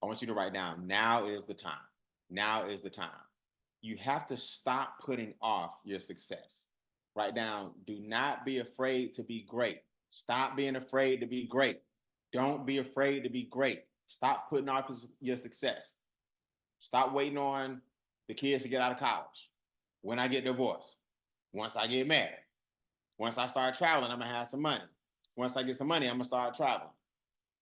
I want you to write down, now is the time. Now is the time. You have to stop putting off your success. Write down, do not be afraid to be great. Stop being afraid to be great. Don't be afraid to be great. Stop putting off your success. Stop waiting on the kids to get out of college. When I get divorced, once I get married, once I start traveling, I'm gonna have some money. Once I get some money, I'm gonna start traveling.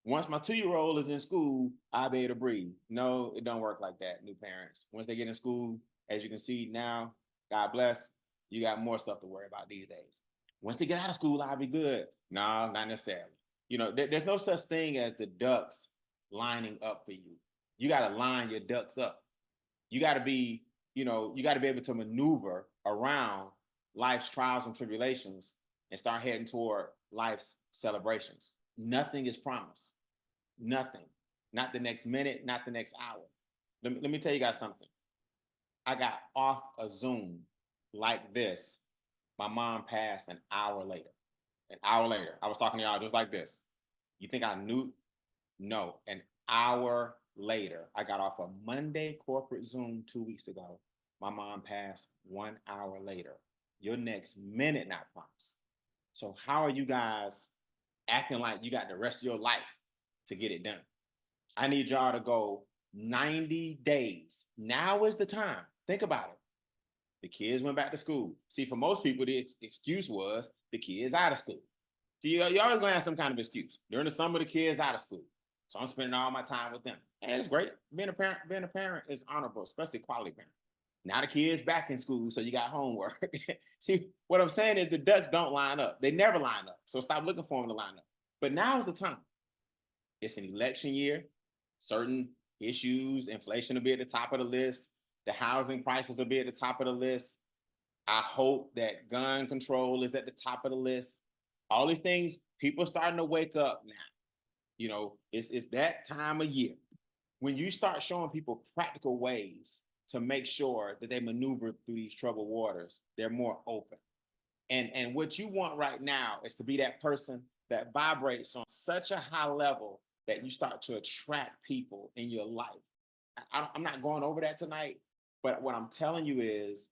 Once my 2-year-old is in school, I'll be able to breathe. No, it don't work like that, new parents. Once they get in school, as you can see now, God bless, you got more stuff to worry about these days. Once they get out of school, I'll be good. No, not necessarily. There's no such thing as the ducks lining up for you. You got to line your ducks up. You got to be, you got to be able to maneuver around life's trials and tribulations and start heading toward life's celebrations. Nothing is promised. Nothing. Not the next minute, not the next hour. Let me tell you guys something. I got off a Zoom like this. My mom passed an hour later. An hour later. I was talking to y'all just like this. You think I knew? No. An hour later. I got off a Monday corporate Zoom 2 weeks ago. My mom passed 1 hour later. Your next minute not promised. So how are you guys acting like you got the rest of your life to get it done? I need y'all to go 90 days. Now is the time. Think about it. The kids went back to school. See, for most people, the excuse was the kids out of school. See, you always gonna have some kind of excuse. During the summer, the kids out of school. So I'm spending all my time with them. And it's great. Being a parent is honorable, especially quality parent. Now the kids back in school, so you got homework. See, what I'm saying is the ducks don't line up. They never line up. So stop looking for them to line up. But now is the time. It's an election year. Certain issues, inflation will be at the top of the list. The housing prices will be at the top of the list. I hope that gun control is at the top of the list. All these things, people are starting to wake up now. It's that time of year when you start showing people practical ways to make sure that they maneuver through these troubled waters, they're more open. And what you want right now is to be that person that vibrates on such a high level that you start to attract people in your life. I'm not going over that tonight, but what I'm telling you is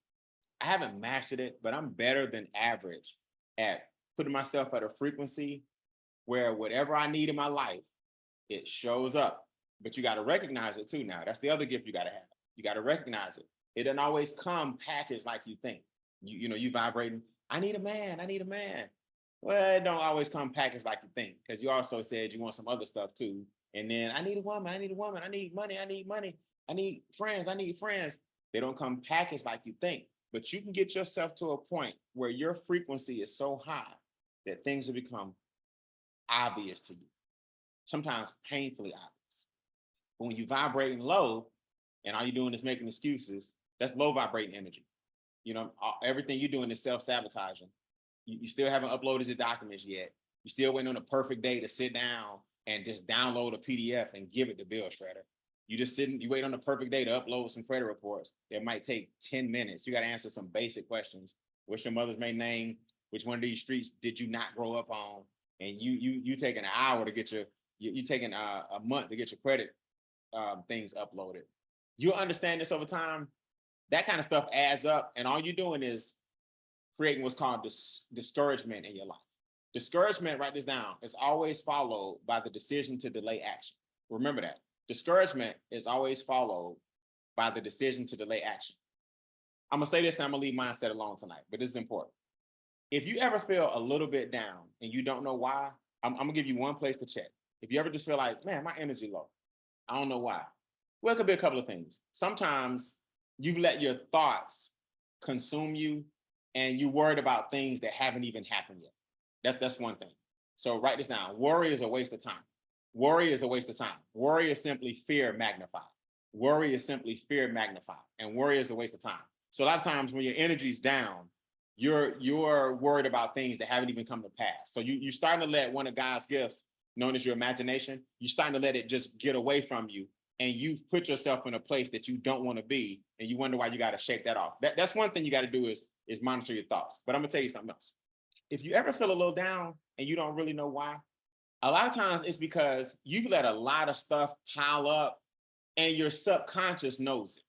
I haven't mastered it, but I'm better than average at putting myself at a frequency where whatever I need in my life, it shows up. But you got to recognize it too now. That's the other gift you got to have. You got to recognize it. It doesn't always come packaged like you think. You vibrating, I need a man, I need a man. Well, it don't always come packaged like you think, because you also said you want some other stuff too. And then I need a woman, I need a woman, I need money, I need money, I need friends, I need friends. They don't come packaged like you think. But you can get yourself to a point where your frequency is so high that things will become obvious to you, sometimes painfully obvious. But when you're vibrating low and all you're doing is making excuses, that's low vibrating energy. Everything you're doing is self-sabotaging. You still haven't uploaded your documents yet. You're still waiting on a perfect day to sit down and just download a PDF and give it to Bill Shredder. You wait on the perfect day to upload some credit reports that might take 10 minutes. You got to answer some basic questions. What's your mother's maiden name? Which one of these streets did you not grow up on? And you taking an hour to get you taking a month to get your credit things uploaded. You'll understand this over time. That kind of stuff adds up, and all you're doing is creating what's called discouragement in your life. Discouragement, write this down, is always followed by the decision to delay action. Remember that. Discouragement is always followed by the decision to delay action. I'm gonna say this and I'm gonna leave mindset alone tonight, but this is important. If you ever feel a little bit down and you don't know why, I'm gonna give you one place to check. If you ever just feel like, man, my energy low, I don't know why. Well, it could be a couple of things. Sometimes you've let your thoughts consume you and you're worried about things that haven't even happened yet. That's one thing. So write this down. Worry is a waste of time. Worry is a waste of time. Worry is simply fear magnified. Worry is simply fear magnified. And worry is a waste of time. So a lot of times when your energy's down, you're worried about things that haven't even come to pass. So you're starting to let one of God's gifts, known as your imagination, you're starting to let it just get away from you. And you've put yourself in a place that you don't want to be. And you wonder why you got to shake that off. That's one thing you got to do is monitor your thoughts. But I'm gonna tell you something else. If you ever feel a little down and you don't really know why, a lot of times it's because you've let a lot of stuff pile up and your subconscious knows it.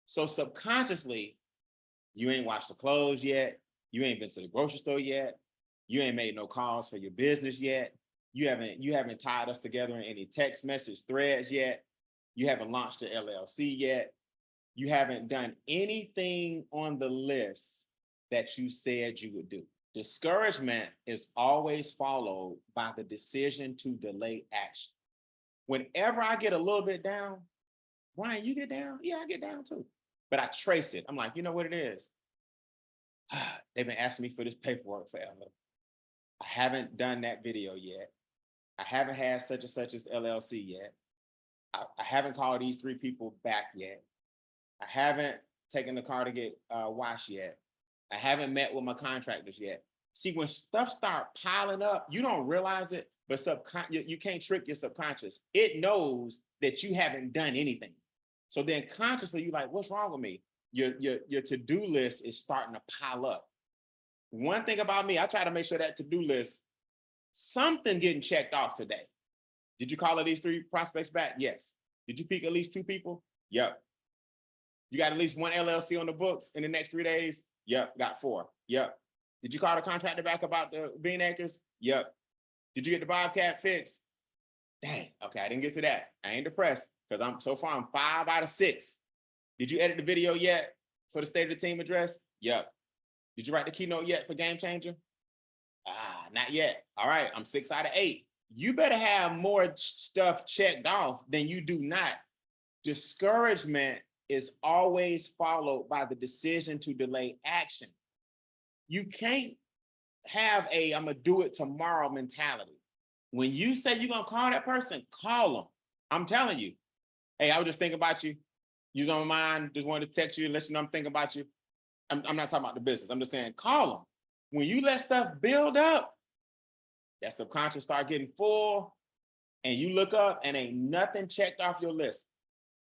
So subconsciously, you ain't washed the clothes yet. You ain't been to the grocery store yet. You ain't made no calls for your business yet. You haven't tied us together in any text message threads yet. You haven't launched the LLC yet. You haven't done anything on the list that you said you would do. Discouragement is always followed by the decision to delay action. Whenever I get a little bit down, Brian, you get down? Yeah, I get down too. But I trace it. I'm like, you know what it is? They've been asking me for this paperwork forever. I haven't done that video yet. I haven't had such and such as LLC yet. I haven't called these 3 people back yet. I haven't taken the car to get washed yet. I haven't met with my contractors yet. See, when stuff start piling up, you don't realize it, but you can't trick your subconscious. It knows that you haven't done anything. So then consciously, you're like, what's wrong with me? Your to-do list is starting to pile up. One thing about me, I try to make sure that to-do list, something getting checked off today. Did you call at least 3 prospects back? Yes. Did you pick at least 2 people? Yep. You got at least 1 LLC on the books in the next 3 days? Yep. Got 4. Yep. Did you call the contractor back about the Bean Acres? Yep. Did you get the Bobcat fixed? Dang. Okay, I didn't get to that. I ain't depressed because I'm 5 out of 6. Did you edit the video yet for the State of the Team address? Yep. Did you write the keynote yet for Game Changer? Not yet. All right, I'm 6 out of 8. You better have more stuff checked off than you do not. Discouragement is always followed by the decision to delay action. You can't have a I'm gonna do it tomorrow mentality. When you say you're gonna call that person, call them. I'm telling you. Hey, I was just thinking about you. You was on my mind, just wanted to text you and let you know I'm thinking about you. I'm not talking about the business. I'm just saying, call them. When you let stuff build up, that subconscious start getting full, and you look up and ain't nothing checked off your list.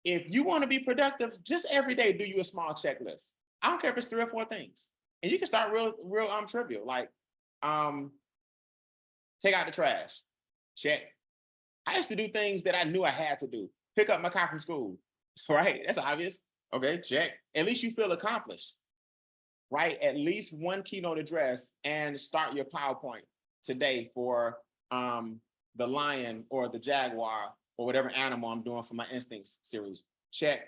If you want to be productive, just every day do you a small checklist. I don't care if it's 3 or 4 things, and you can start real trivial, like take out the trash, check. I used to do things that I knew I had to do. Pick up my car from school, right? That's obvious. Okay, check. At least you feel accomplished. Write at least 1 keynote address and start your PowerPoint today for the lion or the jaguar or whatever animal I'm doing for my Instincts series. Check.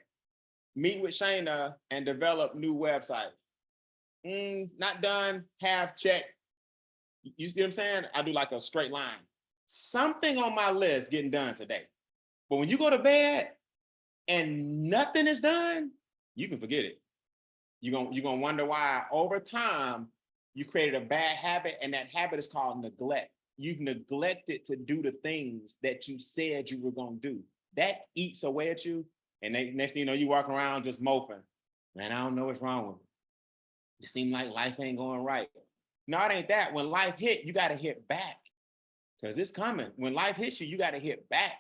Meet with Shayna and develop new website. Not done, half check. You see what I'm saying? I do like a straight line. Something on my list getting done today. But when you go to bed and nothing is done, you can forget it. You're gonna wonder why over time you created a bad habit, and that habit is called neglect. You've neglected to do the things that you said you were gonna do. That eats away at you, and next thing you know, you walk around just moping. Man, I don't know what's wrong with me. It seems like life ain't going right. No, it ain't that. When life hit, you gotta hit back. Because it's coming. When life hits you, you gotta hit back.